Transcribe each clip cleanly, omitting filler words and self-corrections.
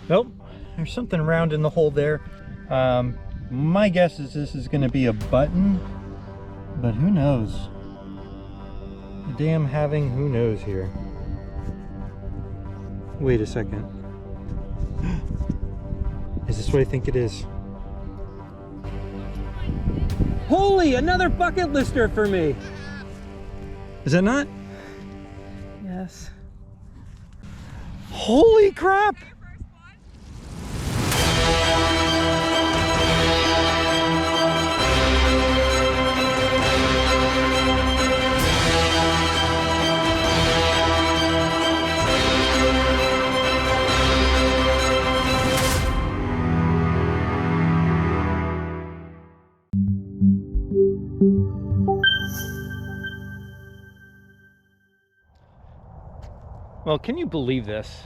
Nope, there's something round in the hole there. My guess is this is going to be a button, but who knows? The damn having who knows here. Wait a second. Is this what I think it is? Holy, another bucket lister for me! Is that not? Yes. Holy crap! Well, can you believe this?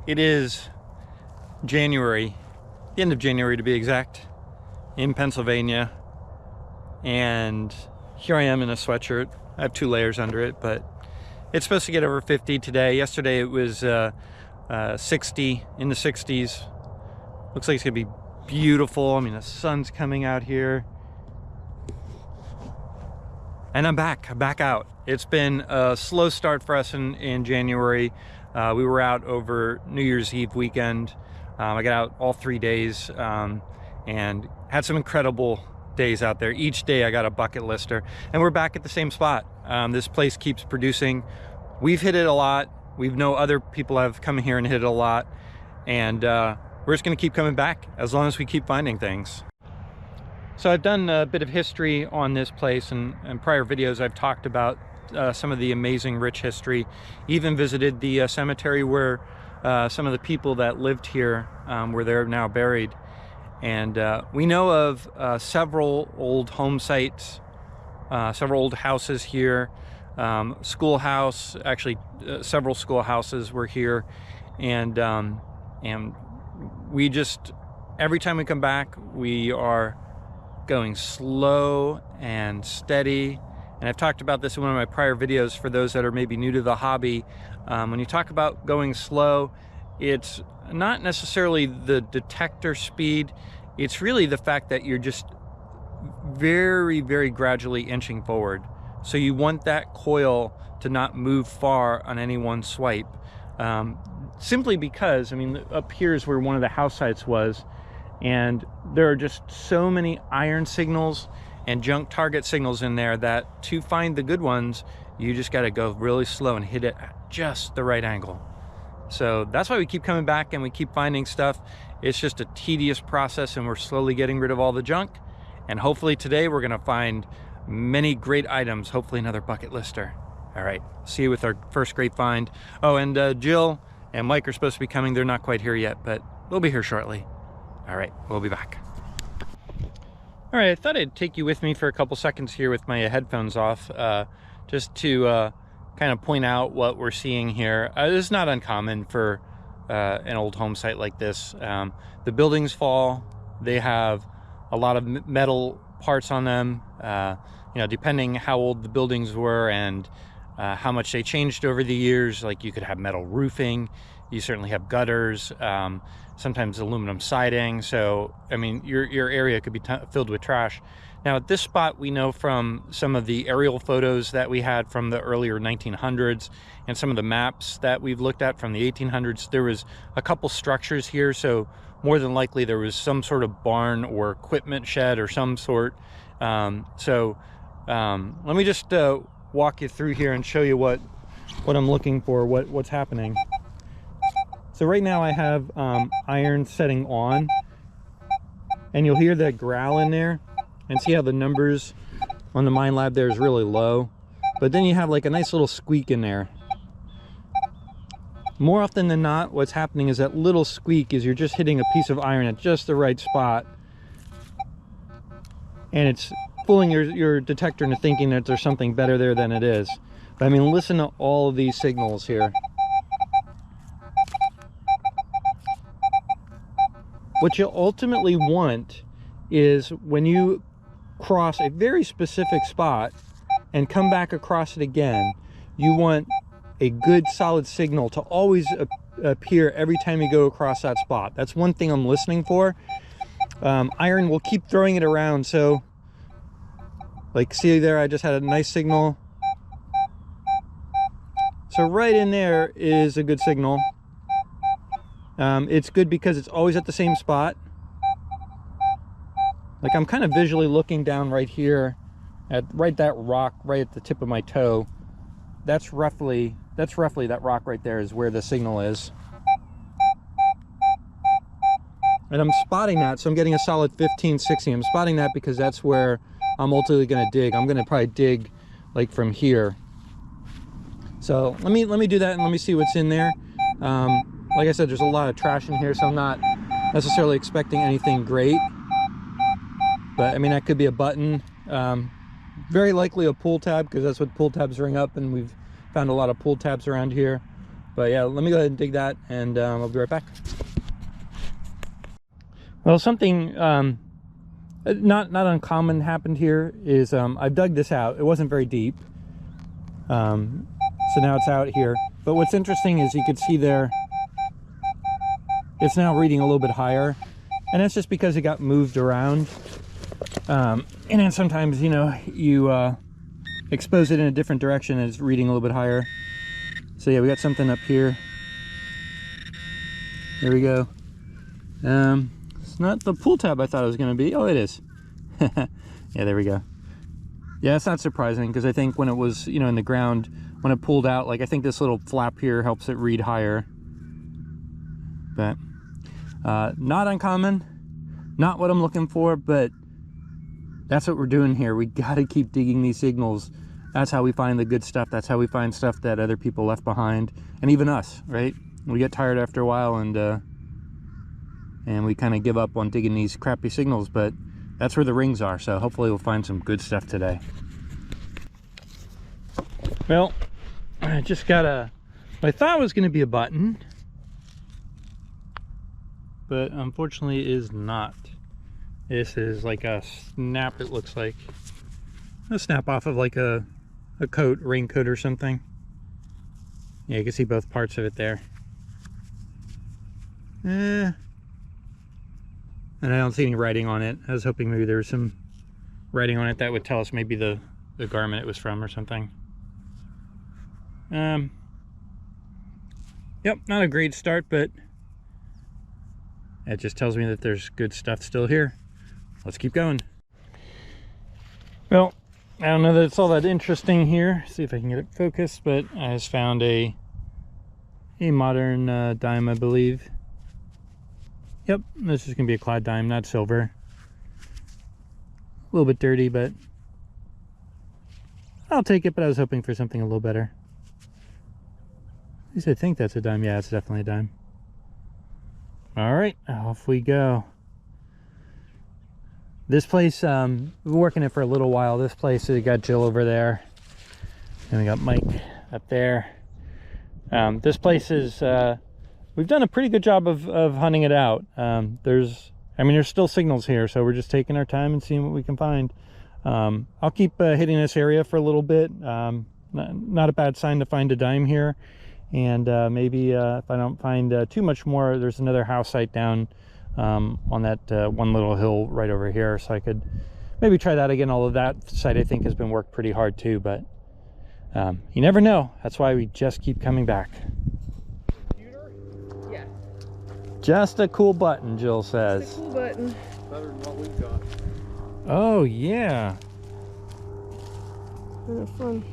It is January, the end of January to be exact, in Pennsylvania, and here I am in a sweatshirt. I have 2 layers under it, but it's supposed to get over 50 today. Yesterday it was 60, in the 60s. Looks like it's gonna be beautiful. I mean, the sun's coming out here. And I'm back out. It's been a slow start for us in January. We were out over New Year's Eve weekend. I got out all 3 days and had some incredible days out there. Each day I got a bucket lister, and we're back at the same spot. This place keeps producing. We've hit it a lot. We know other people have come here and hit it a lot, and we're just gonna keep coming back as long as we keep finding things. So I've done a bit of history on this place, and in prior videos I've talked about some of the amazing rich history. Even visited the cemetery where some of the people that lived here where they're now buried. And we know of several old home sites, several old houses here, schoolhouse, actually several schoolhouses were here. And we just, every time we come back, we are going slow and steady. And I've talked about this in one of my prior videos for those that are maybe new to the hobby. When you talk about going slow, it's not necessarily the detector speed. It's really the fact that you're just very, very gradually inching forward. So you want that coil to not move far on any one swipe. Simply because, I mean, up here is where one of the house sites was, and there are just so many iron signals and junk target signals in there that to find the good ones, you just got to go really slow and hit it at just the right angle. So that's why we keep coming back and we keep finding stuff. It's just a tedious process, and we're slowly getting rid of all the junk. And hopefully today we're going to find many great items, hopefully another bucket lister. All right, see you with our first great find. Oh, and Jill and Mike are supposed to be coming. They're not quite here yet, but they'll be here shortly. All right, we'll be back. All right, I thought I'd take you with me for a couple seconds here with my headphones off, just to kind of point out what we're seeing here. This is not uncommon for an old home site like this. The buildings fall. They have a lot of metal parts on them. You know, depending how old the buildings were and how much they changed over the years. Like, you could have metal roofing. You certainly have gutters. Sometimes aluminum siding. So, I mean, your area could be filled with trash. Now, at this spot, we know from some of the aerial photos that we had from the earlier 1900s and some of the maps that we've looked at from the 1800s, there was a couple structures here. So more than likely there was some sort of barn or equipment shed or some sort. Let me just walk you through here and show you what I'm looking for, what's happening. So right now I have iron setting on, and you'll hear that growl in there, and see how the numbers on the Minelab there is really low, but then you have like a nice little squeak in there. More often than not, what's happening is that little squeak is you're just hitting a piece of iron at just the right spot, and it's fooling your detector into thinking that there's something better there than it is. But I mean, listen to all of these signals here. What you ultimately want is when you cross a very specific spot and come back across it again, you want a good solid signal to always appear every time you go across that spot. That's one thing I'm listening for. Iron will keep throwing it around, so like see there, I just had a nice signal. So right in there is a good signal. It's good because it's always at the same spot. Like I'm kind of visually looking down right here at that rock right at the tip of my toe. That's roughly that rock right there is where the signal is. And I'm spotting that, so I'm getting a solid 15, 16. I'm spotting that because that's where I'm ultimately going to dig. I'm going to probably dig like from here. So let me do that and let me see what's in there. Like I said, there's a lot of trash in here, so I'm not necessarily expecting anything great. But I mean, that could be a button. Very likely a pull tab, because that's what pull tabs ring up, and we've found a lot of pull tabs around here. But yeah, let me go ahead and dig that, and I'll be right back. Well, something not uncommon happened here is I've dug this out. It wasn't very deep, so now it's out here. But what's interesting is you could see there, it's now reading a little bit higher, and that's just because it got moved around. And then sometimes, you know, you expose it in a different direction and it's reading a little bit higher. So yeah, we got something up here. There we go. It's not the pull tab I thought it was going to be. Oh, it is. Yeah, there we go. Yeah, it's not surprising, because I think when it was, you know, in the ground, when it pulled out, like I think this little flap here helps it read higher. But not uncommon, not what I'm looking for, but that's what we're doing here. We got to keep digging these signals. That's how we find the good stuff. That's how we find stuff that other people left behind, and even us, right? We get tired after a while, and we kind of give up on digging these crappy signals, but that's where the rings are. So hopefully we'll find some good stuff today. Well, I just got what I thought was going to be a button, but unfortunately is not. This is like a snap, it looks like. A snap off of like a coat, raincoat or something. Yeah, you can see both parts of it there. And I don't see any writing on it. I was hoping maybe there was some writing on it that would tell us maybe the garment it was from or something. Yep, not a great start, but it just tells me that there's good stuff still here. Let's keep going. Well, I don't know that it's all that interesting here. See if I can get it focused, but I just found a modern dime, I believe. Yep, this is gonna be a Clyde dime, not silver. A little bit dirty, but I'll take it, but I was hoping for something a little better. At least I think that's a dime. Yeah, it's definitely a dime. All right, off we go. This place, we've been working it for a little while. This place, we got Jill over there, and we got Mike up there. This place is, we've done a pretty good job of hunting it out. There's still signals here, so we're just taking our time and seeing what we can find. I'll keep hitting this area for a little bit. Not a bad sign to find a dime here. And maybe if I don't find too much more, there's another house site down on that one little hill right over here, so I could maybe try that again. Although that site I think has been worked pretty hard too, but you never know. That's why we just keep coming back. Yeah. Just a cool button, Jill says. Just a cool button. Better than what we've got. Oh yeah. Fun.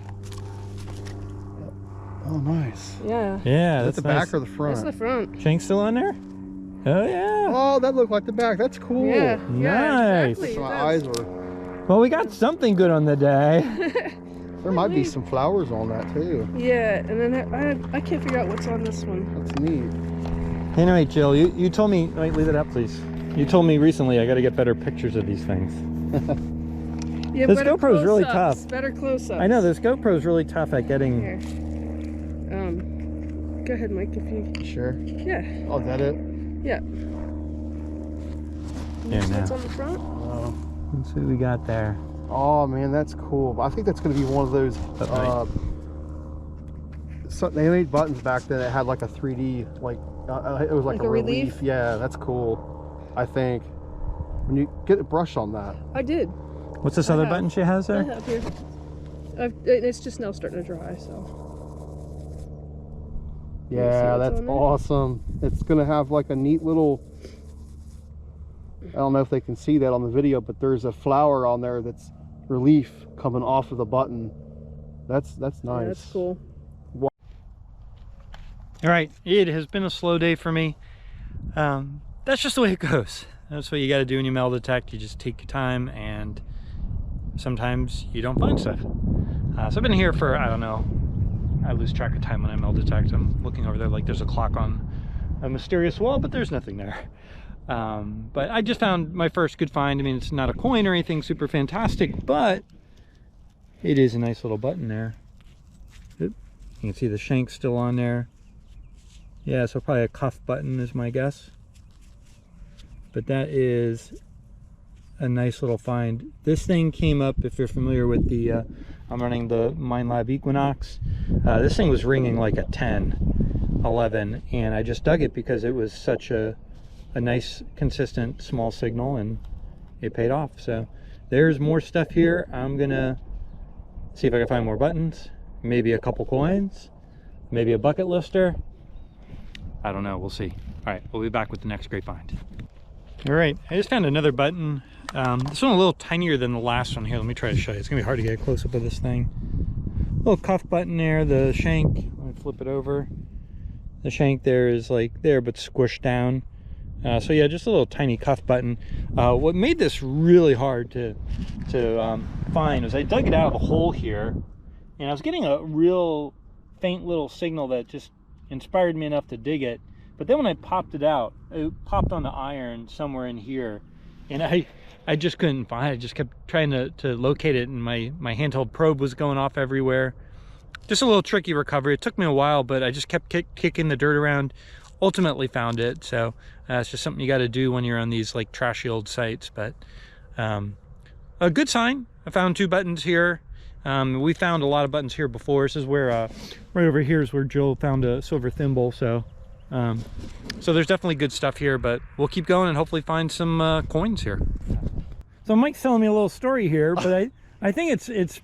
Oh, nice. Yeah. Yeah, Is that that's the nice. back or the front? That's the front. Shank still on there? Oh yeah. Oh, that looked like the back. That's cool. Yeah. Nice. Yeah, exactly. So it my does. eyes were. Well, we got something good on the day. There might be some flowers on that too. Yeah, and then I can't figure out what's on this one. That's neat. Anyway, Jill, you told me, wait, leave it up please. You told me recently I got to get better pictures of these things. Yeah, This better GoPro's really close-ups, tough. Better close-ups. I know, this GoPro's really tough at getting... Here. Go ahead, Mike, if you... Sure. Yeah. Oh, is that it? Yeah. Here What's now. on the front? Oh. Let's see what we got there. Oh man, that's cool. I think that's going to be one of those they made buttons back then that had like a 3D, like it was like a relief. Yeah, that's cool. I think when you get a brush on that. I did. What's this other button she has there? Up here. It's just now starting to dry, so. Yeah, that's awesome. It's gonna have like a neat little, I don't know if they can see that on the video, but there's a flower on there that's relief coming off of the button. That's nice. Yeah, that's cool. All right, it has been a slow day for me. That's just the way it goes. That's what you got to do when you metal detect. You just take your time, and sometimes you don't find stuff. So I've been here for, I don't know, I lose track of time when I metal detect. I'm looking over there like there's a clock on a mysterious wall, but there's nothing there. But I just found my first good find. I mean, it's not a coin or anything super fantastic, but it is a nice little button there. Oop. You can see the shank still on there. Yeah, so probably a cuff button is my guess. But that is a nice little find. This thing came up, if you're familiar with the, I'm running the Minelab Equinox. This thing was ringing like a 10, 11, and I just dug it because it was such a nice, consistent, small signal, and it paid off. So there's more stuff here. I'm gonna see if I can find more buttons, maybe a couple coins, maybe a bucket lifter. I don't know, we'll see. All right, we'll be back with the next great find. All right, I just found another button. This one a little tinier than the last one. Here, let me try to show you. It's gonna be hard to get a close-up of this thing. Little cuff button there, the shank, let me flip it over. The shank there is like there, but squished down. So yeah, just a little tiny cuff button. What made this really hard to find was I dug it out of the hole here, and I was getting a real faint little signal that just inspired me enough to dig it. But then when I popped it out, it popped on the iron somewhere in here, and I just couldn't find it. I just kept trying to locate it, and my handheld probe was going off everywhere. Just a little tricky recovery. It took me a while, but I just kept kicking the dirt around. Ultimately found it. So it's just something you got to do when you're on these like trashy old sites. But a good sign. I found 2 buttons here. We found a lot of buttons here before. This is where right over here is where Joe found a silver thimble. So so there's definitely good stuff here, but we'll keep going and hopefully find some coins here. So Mike's telling me a little story here, but I think it's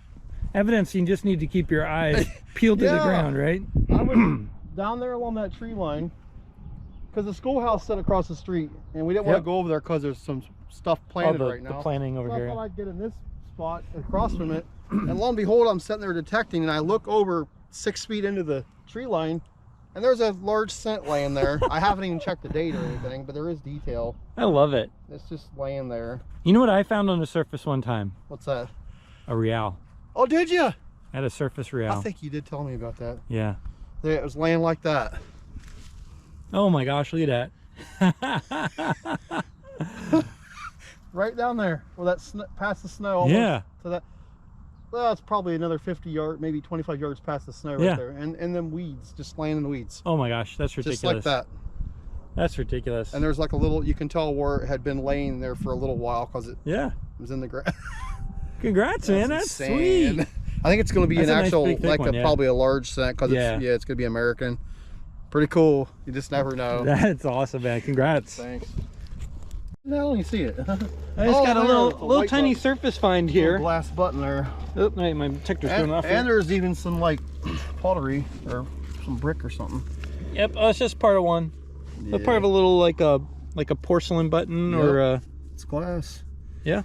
evidence you just need to keep your eyes peeled to the ground, right? I was down there along that tree line, because the schoolhouse set across the street, and we didn't want to go over there because there's some stuff planted right now. The planting over here. I thought I'd get in this spot across from it, and lo and behold, I'm sitting there detecting, and I look over 6 feet into the tree line, and there's a large cent laying there. I haven't even checked the date or anything, but there is detail. I love it. It's just laying there. You know what I found on the surface one time? What's that? A real. Oh, did you? I had a surface real. I think you did tell me about that. Yeah. There, it was laying like that. Oh my gosh, look at that. Right down there, where that past the snow. Almost Yeah. To that. Well, it's probably another 50 yards, maybe 25 yards past the snow right there. And then weeds, just laying in the weeds. Oh my gosh, that's ridiculous. Just like that. That's ridiculous. And there's like a little, you can tell where it had been laying there for a little while because it was in the ground. Congrats, man. That's insane. Sweet. I think it's going to be an actual, nice, like one, probably a large cent because it's going to be American. Pretty cool. You just never know. That's awesome, man. Congrats. Thanks. Now let me see it. I just got a little tiny surface find here. Glass button there. Oh, my detector's going off. And there's even some like pottery or some brick or something. Yep, it's just part of one. Yeah. Part of a little like a porcelain button or it's glass. Yeah.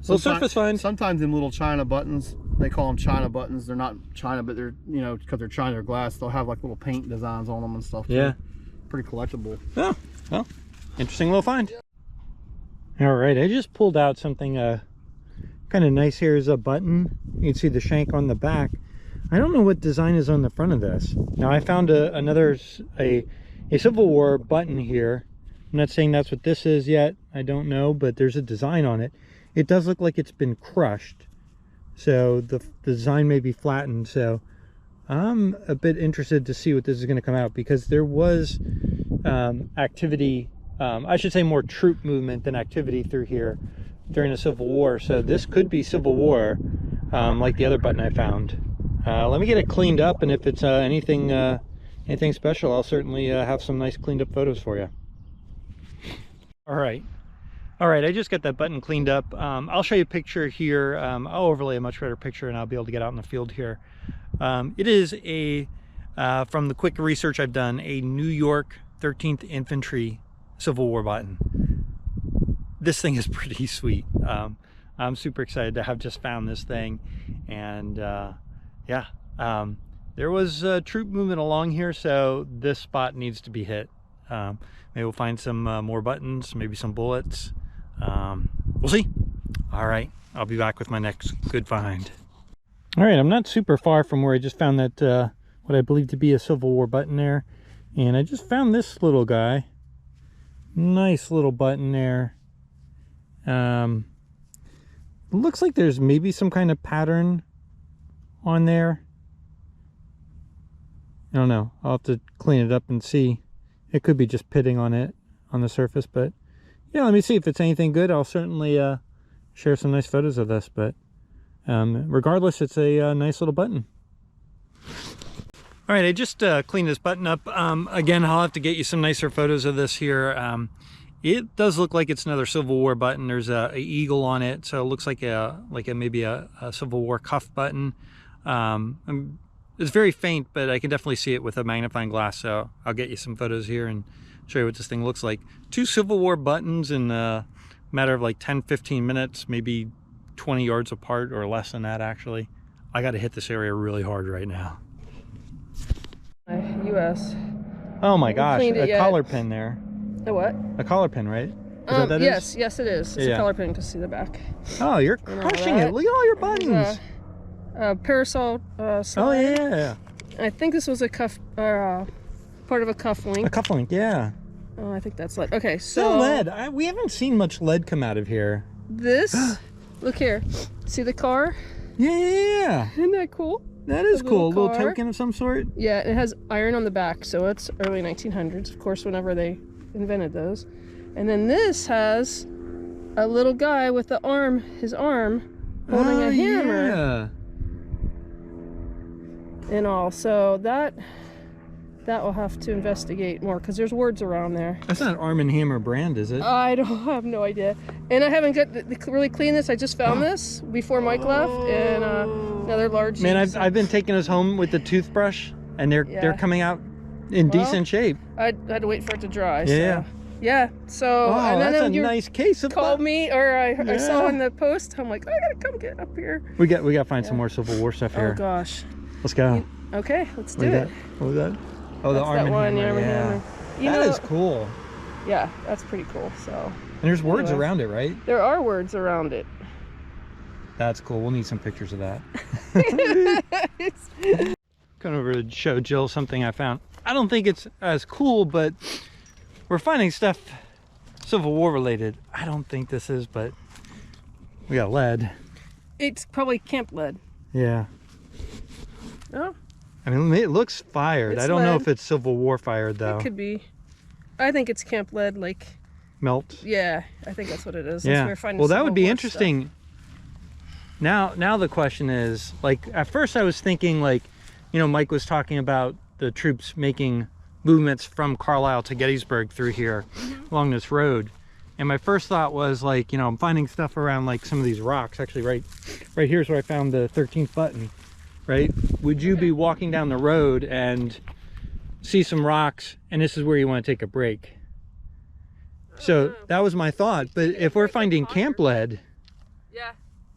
Little surface find. Sometimes them little China buttons, they call them China buttons. They're not China, but they're, you know, because they're China, they're glass. They'll have like little paint designs on them and stuff. Yeah. Too. Pretty collectible. Oh, well, interesting little find. All right, I just pulled out something kind of nice. Here's a button. You can see the shank on the back. I don't know what design is on the front of this. Now I found a Civil War button here. I'm not saying that's what this is yet. I don't know, but there's a design on it. It does look like it's been crushed, so the design may be flattened. So I'm a bit interested to see what this is going to come out, because there was activity, I should say more troop movement than activity through here during the Civil War. So this could be Civil War, like the other button I found. Let me get it cleaned up, and if it's anything special, I'll certainly have some nice cleaned up photos for you. All right, I just got that button cleaned up. I'll show you a picture here. I'll overlay a much better picture, and I'll be able to get out in the field here. It is from the quick research I've done, a New York 13th Infantry Civil War button. This thing is pretty sweet. I'm super excited to have just found this thing, and yeah, there was troop movement along here, so this spot needs to be hit. Maybe we'll find some more buttons, maybe some bullets. We'll see. All right, I'll be back with my next good find. All right, I'm not super far from where I just found that what I believe to be a Civil War button there, and I just found this little guy. Nice little button there. Looks like there's maybe some kind of pattern on there. I don't know. I'll have to clean it up and see. It could be just pitting on it on the surface, but yeah, let me see if it's anything good. I'll certainly share some nice photos of this, but regardless, it's a nice little button. All right, I just cleaned this button up. Again, I'll have to get you some nicer photos of this here. It does look like it's another Civil War button. There's a eagle on it, so it looks like maybe a Civil War cuff button. It's very faint, but I can definitely see it with a magnifying glass, so I'll get you some photos here and show you what this thing looks like. 2 Civil War buttons in a matter of like 10-15 minutes, maybe 20 yards apart or less than that actually. I got to hit this area really hard right now. US. Oh my gosh, a yet. collar pin there. A what? A collar pin, right? Is that what that is? Yes, it is. It's a collar pin to see the back. Oh, you're crushing it. Look at all your buttons. Parasol Oh slide. yeah. I think this was a cuff, part of a cuff link. A cuff link, yeah. Oh, I think that's lead. Okay, So so lead. We haven't seen much lead come out of here. this, look here. See the car? Yeah. Isn't that cool? That is cool. A little car. token of some sort. Yeah, it has iron on the back, so it's early 1900s, of course, whenever they invented those. And then this has a little guy with the arm, his arm, holding a hammer. Yeah. And all. So that we'll have to investigate more because there's words around there. That's not Arm & Hammer brand, is it? I have no idea. And I haven't got really clean this. I just found this before Mike left, and another large. Man, I've been taking us home with the toothbrush, and they're coming out in decent shape. I had to wait for it to dry. Yeah. So. Yeah. So Oh, and then that's a you nice case of called me, or I saw Yeah. on the post. I'm like, I gotta come get up here. We got to find some more Civil War stuff here. Oh gosh. Let's go. Okay, let's do What it. was that? Oh, the That's Arm that & one, Hammer. Arm & Yeah. Hammer. You That know, is cool. Yeah, that's pretty cool. So And there's words Anyway. around it, right? there are words around it. That's cool. We'll need some pictures of that. Come over to show Jill something I found. I don't think it's as cool, but we're finding stuff Civil War related. I don't think this is, but we got lead. It's probably camp lead. Yeah. Oh, I mean, it looks fired. It's I don't know lead. if it's Civil War fired though. it could be. I think it's camp lead. Like, Melt. yeah, I think that's what it is. That's Yeah. where we're finding Well, that Civil would be War interesting. Now the question is, like, at first I was thinking, like, you know, Mike was talking about the troops making movements from Carlisle to Gettysburg through here along this road. And my first thought was, like, you know, I'm finding stuff around like some of these rocks. Actually, right here's where I found the 13th button, right? Would you be walking down the road and see some rocks and this is where you want to take a break? So that was my thought. But if we're finding camp lead, stuff. Yeah.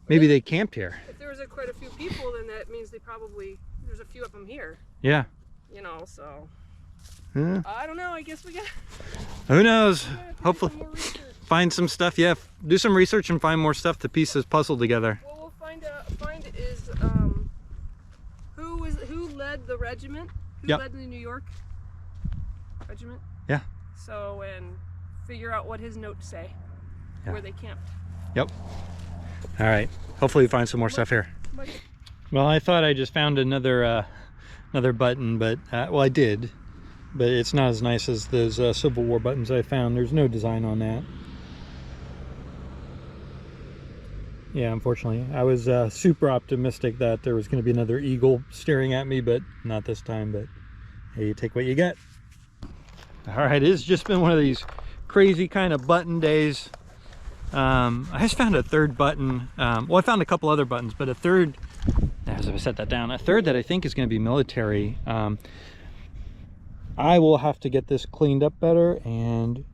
maybe they camped here. If there was quite a few people, then that means there's a few of them here. Yeah. You know, so Yeah. I don't know. I guess we got. Who knows? Do Hopefully some more research. find some stuff. Yeah, do some research and find more stuff to piece this puzzle together. What we'll find is who led the regiment? Who Yep. led the New York regiment? Yeah. So and figure out what his notes say, Yeah. where they camped. Yep. All right. Hopefully we find some more stuff here. Well, I thought I just found another button, but well, I did, but it's not as nice as those Civil War buttons I found. There's no design on that. Yeah, unfortunately. I was super optimistic that there was going to be another eagle staring at me, but not this time. But hey, you take what you get. All right, it's just been one of these crazy kind of button days. I just found a third button. Well, I found a couple other buttons, but a third, as I set that down, a third that I think is going to be military. I will have to get this cleaned up better and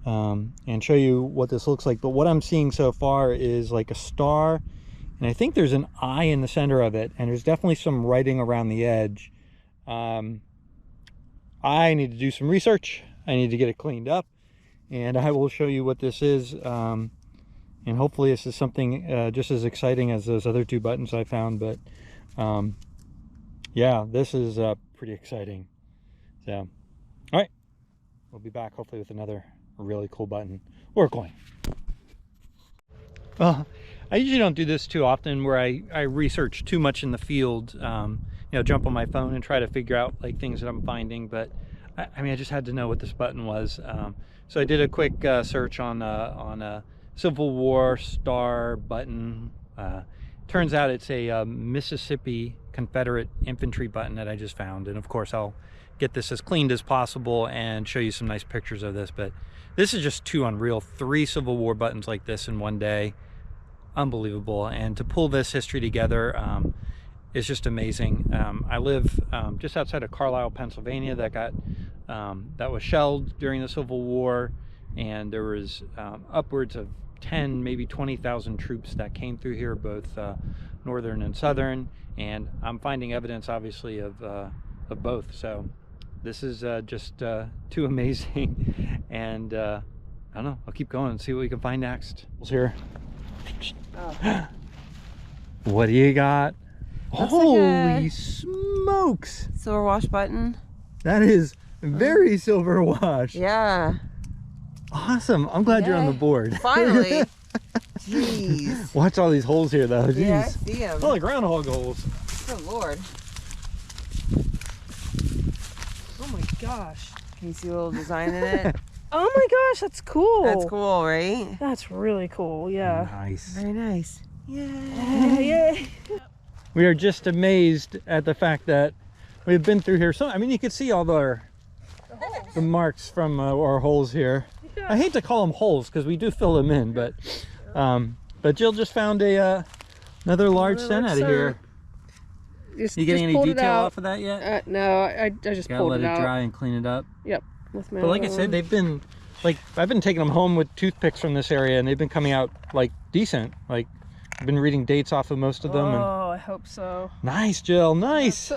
show you what this looks like. But what I'm seeing so far is like a star, and I think there's an eye in the center of it, and there's definitely some writing around the edge. I need to do some research. I need to get it cleaned up, and I will show you what this is. And hopefully this is something just as exciting as those other two buttons I found. But yeah, this is pretty exciting. So, all right, we'll be back hopefully with another really cool button or coin. Well, I usually don't do this too often where I research too much in the field, you know, jump on my phone and try to figure out like things that I'm finding. But I mean, I just had to know what this button was. So I did a quick search on a Civil War star button. Turns out it's a Mississippi Confederate infantry button that I just found. And of course, I'll get this as cleaned as possible and show you some nice pictures of this. But this is just too unreal. 3 Civil War buttons like this in one day. Unbelievable. And to pull this history together is just amazing. I live just outside of Carlisle, Pennsylvania, that was shelled during the Civil War, and there was upwards of 10, maybe 20,000 troops that came through here, both northern and southern, and I'm finding evidence obviously of both. So this is just too amazing. And I don't know, I'll keep going and see what we can find next. Here. Oh. What do you got? Holy smokes! Silver wash button. That is very silver wash. Yeah. Awesome. I'm glad you're on the board. Finally. Jeez. Watch all these holes here though. Jeez. Yeah, I see them. Oh, the groundhog holes. Good Lord. Oh my gosh. Can you see a little design in it? Oh my gosh, that's cool. That's cool, right? That's really cool, yeah. Nice. Very nice. Yeah. Yay. We are just amazed at the fact that we've been through here. So, I mean, you can see all the marks from our holes here. Yeah. I hate to call them holes because we do fill them in, but Jill just found another large cent out of here. You getting any detail off of that yet? No, I just pulled it out. Gotta let it dry and clean it up. Yep. But like I said, they've been, like, I've been taking them home with toothpicks from this area, and they've been coming out, like, decent. Like, I've been reading dates off of most of them. Oh, I hope so. Nice, Jill, nice.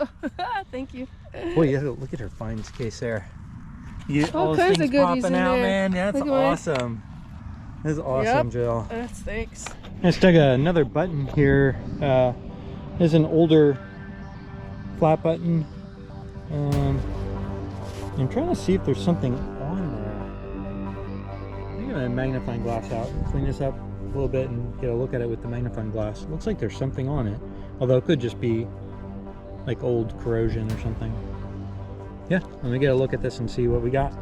Thank you. Boy, yeah, look at her finds case there. You get all those kinds things of goodies popping in out, there. man. That's awesome. That's awesome, Yep. Jill. Thanks. Let's take another button here. There's an older flat button. I'm trying to see if there's something on there. I'm gonna magnifying glass out, clean this up a little bit and get a look at it with the magnifying glass. It looks like there's something on it, although it could just be like old corrosion or something. Yeah, let me get a look at this and see what we got.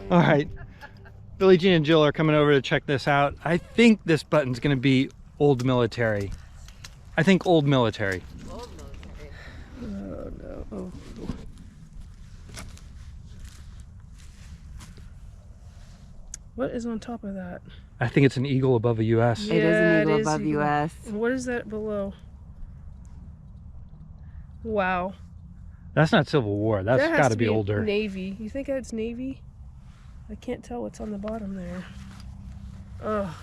All right, Billie Jean and Jill are coming over to check this out. I think this button's gonna be old military. I think old military. Old military. Oh no. Oh. What is on top of that? I think it's an eagle above a U.S. It is an eagle above U.S. And what is that below? Wow. That's not Civil War. That's That has got to to be older. Navy. You think that's Navy? I can't tell what's on the bottom there. Oh,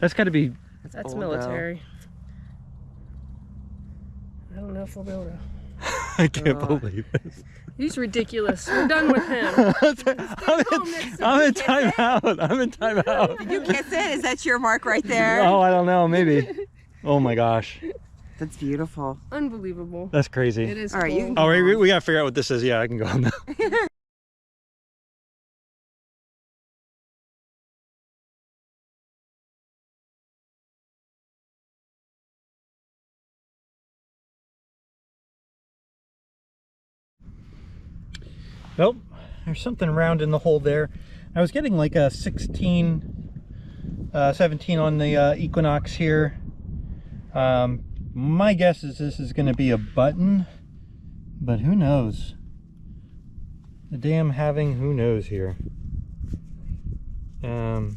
That's got to be. that's old, military. I don't know if we'll be able to. I can't believe this. He's ridiculous. We're done with him. I'm in timeout. I'm in timeout. Did you kiss it? Is that your mark right there? Oh, I don't know. Maybe. Oh my gosh. That's beautiful. Unbelievable. That's crazy. It is. All right, cool. you can Oh, we got to figure out what this is. Yeah, I can go on now. Nope, there's something round in the hole there. I was getting like a 16, 17 on the Equinox here. My guess is this is going to be a button, but who knows? The damn having, who knows here. Well,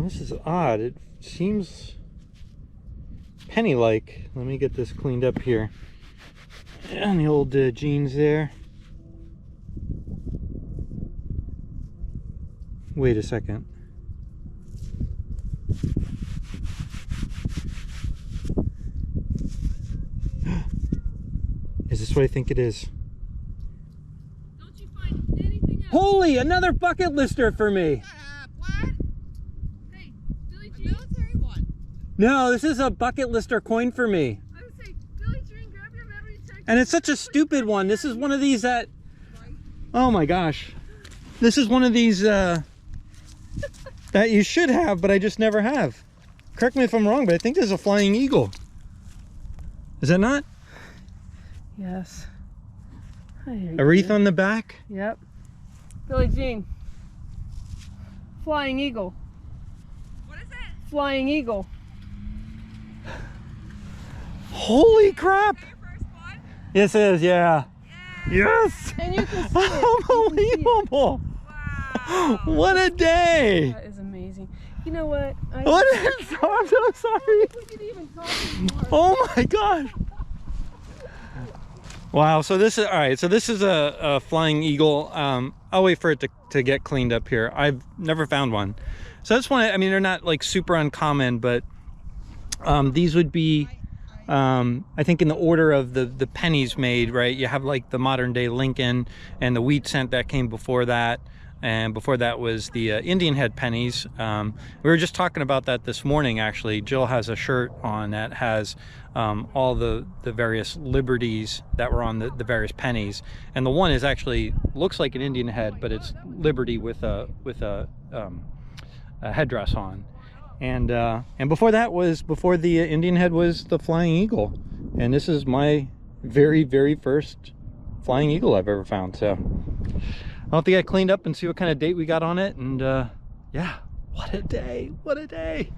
this is odd. It seems penny-like. Let me get this cleaned up here. And the old jeans there. Wait a second. Is this what I think it is? Don't you find anything else? Holy, another bucket lister for me. What? Hey, Billie A Jean. military one. No, this is a bucket lister coin for me. I would say, Billie Jean, grab your memory check. And it's such a stupid one. This is one of these that, oh my gosh. This is one of these that you should have, but I just never have. Correct me if I'm wrong, but I think this is a Flying Eagle. Is that not? Yes. A wreath on the back? Yep. Billie Jean. Flying Eagle. What is it? Flying Eagle. Holy crap! Your first one? Yes, it is, yeah. Yes! And you can see it. Unbelievable! Wow. What a day! That is amazing. You know what? What is, I'm so sorry. We could even talk anymore. Oh my gosh! Wow, so this is, all right, so this is a Flying Eagle. I'll wait for it to get cleaned up here. I've never found one. So that's one, I mean, they're not like super uncommon, but these would be, I think in the order of the pennies made, right? You have like the modern day Lincoln and the wheat cent that came before that. And before that was the Indian head pennies. We were just talking about that this morning, actually. Jill has a shirt on that has all the various liberties that were on the various pennies. And the one is actually, looks like an Indian head, but it's Liberty with a headdress on. And before that was, before the Indian head was the Flying Eagle. And this is my very, very first Flying Eagle I've ever found, so. I'll have to get cleaned up and see what kind of date we got on it, and yeah, what a day, what a day.